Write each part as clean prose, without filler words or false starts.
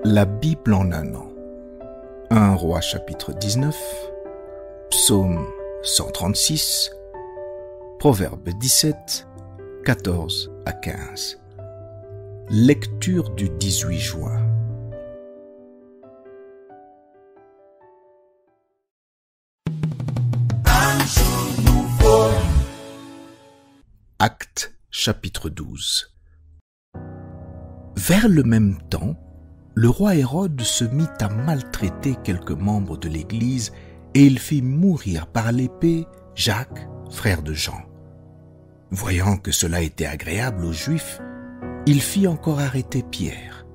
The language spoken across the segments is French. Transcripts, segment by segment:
La Bible en un an. 1 Roi chapitre 19, Psaume 136, Proverbe 17, 14 à 15. Lecture du 18 juin. Actes chapitre 12. Vers le même temps, le roi Hérode se mit à maltraiter quelques membres de l'Église et il fit mourir par l'épée Jacques, frère de Jean. Voyant que cela était agréable aux Juifs, il fit encore arrêter Pierre.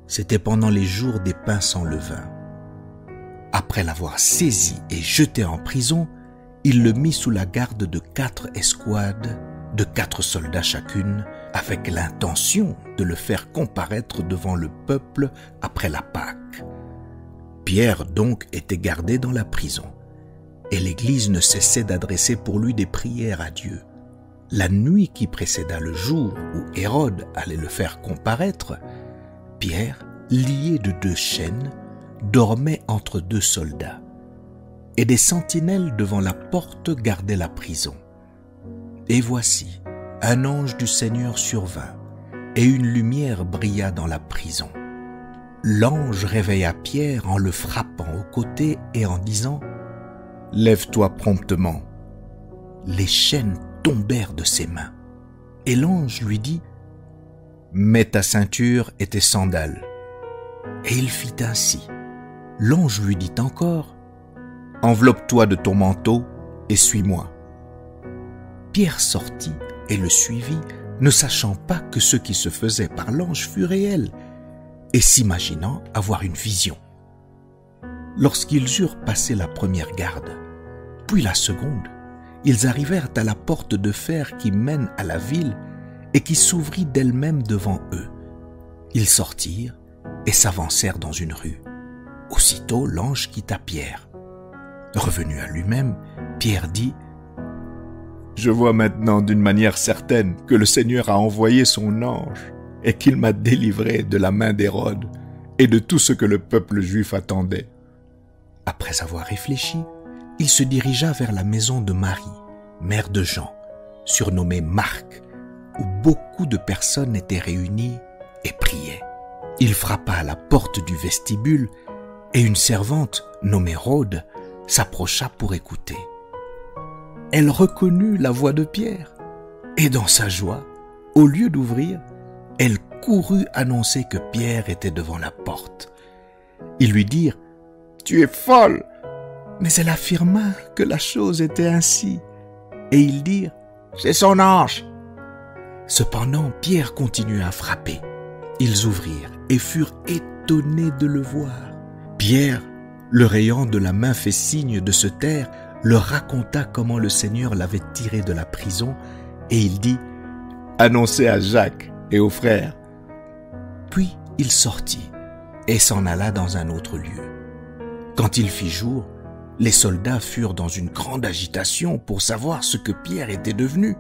C'était pendant les jours des pains sans levain. Après l'avoir saisi et jeté en prison, il le mit sous la garde de 4 escouades, de 4 soldats chacune, avec l'intention de le faire comparaître devant le peuple après la Pâque. Pierre donc était gardé dans la prison, et l'Église ne cessait d'adresser pour lui des prières à Dieu. La nuit qui précéda le jour où Hérode allait le faire comparaître, Pierre, lié de 2 chaînes, dormait entre 2 soldats, et des sentinelles devant la porte gardaient la prison. Et voici, un ange du Seigneur survint, et une lumière brilla dans la prison. L'ange réveilla Pierre en le frappant au côté et en disant « Lève-toi promptement !» Les chaînes tombèrent de ses mains, et l'ange lui dit « Mets ta ceinture et tes sandales. » Et il fit ainsi. L'ange lui dit encore « Enveloppe-toi de ton manteau et suis-moi. » Pierre sortit et le suivit, ne sachant pas que ce qui se faisait par l'ange fut réel, et s'imaginant avoir une vision. Lorsqu'ils eurent passé la première garde, puis la seconde, ils arrivèrent à la porte de fer qui mène à la ville et qui s'ouvrit d'elle-même devant eux. Ils sortirent et s'avancèrent dans une rue. Aussitôt l'ange quitta Pierre. Revenu à lui-même, Pierre dit « Je vois maintenant d'une manière certaine que le Seigneur a envoyé son ange et qu'il m'a délivré de la main d'Hérode et de tout ce que le peuple juif attendait. » Après avoir réfléchi, il se dirigea vers la maison de Marie, mère de Jean, surnommée Marc, où beaucoup de personnes étaient réunies et priaient. Il frappa à la porte du vestibule et une servante, nommée Rhode, s'approcha pour écouter. Elle reconnut la voix de Pierre et dans sa joie, au lieu d'ouvrir, elle courut annoncer que Pierre était devant la porte. Ils lui dirent « Tu es folle !» Mais elle affirma que la chose était ainsi et ils dirent « C'est son ange !» Cependant, Pierre continua à frapper. Ils ouvrirent et furent étonnés de le voir. Pierre, leur ayant de la main fait signe de se taire, leur raconta comment le Seigneur l'avait tiré de la prison, et il dit « Annoncez à Jacques et aux frères. » Puis il sortit et s'en alla dans un autre lieu. Quand il fit jour, les soldats furent dans une grande agitation pour savoir ce que Pierre était devenu.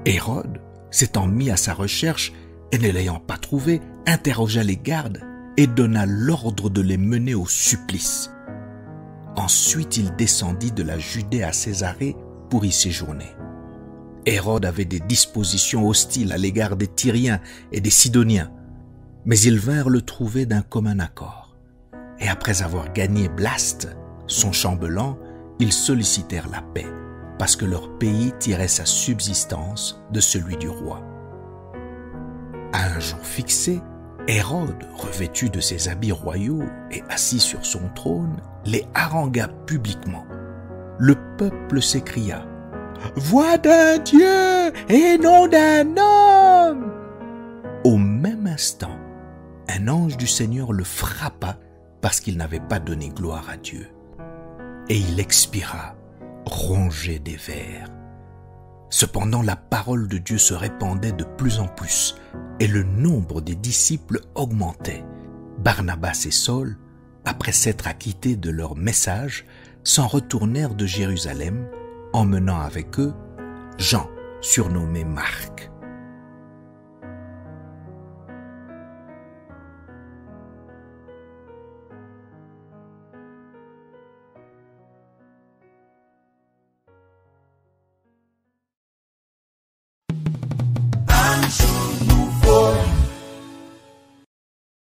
Hérode, s'étant mis à sa recherche et ne l'ayant pas trouvé, interrogea les gardes et donna l'ordre de les mener au supplice. Ensuite, il descendit de la Judée à Césarée pour y séjourner. Hérode avait des dispositions hostiles à l'égard des Tyriens et des Sidoniens, mais ils vinrent le trouver d'un commun accord. Et après avoir gagné Blaste, son chambellan, ils sollicitèrent la paix, parce que leur pays tirait sa subsistance de celui du roi. À un jour fixé, Hérode, revêtu de ses habits royaux et assis sur son trône, les harangua publiquement. Le peuple s'écria « Voix d'un Dieu et non d'un homme !» Au même instant, un ange du Seigneur le frappa parce qu'il n'avait pas donné gloire à Dieu. Et il expira, rongé des vers. Cependant, la parole de Dieu se répandait de plus en plus et le nombre des disciples augmentait. Barnabas et Saul, après s'être acquittés de leur message, s'en retournèrent de Jérusalem, emmenant avec eux Jean, surnommé Marc. Son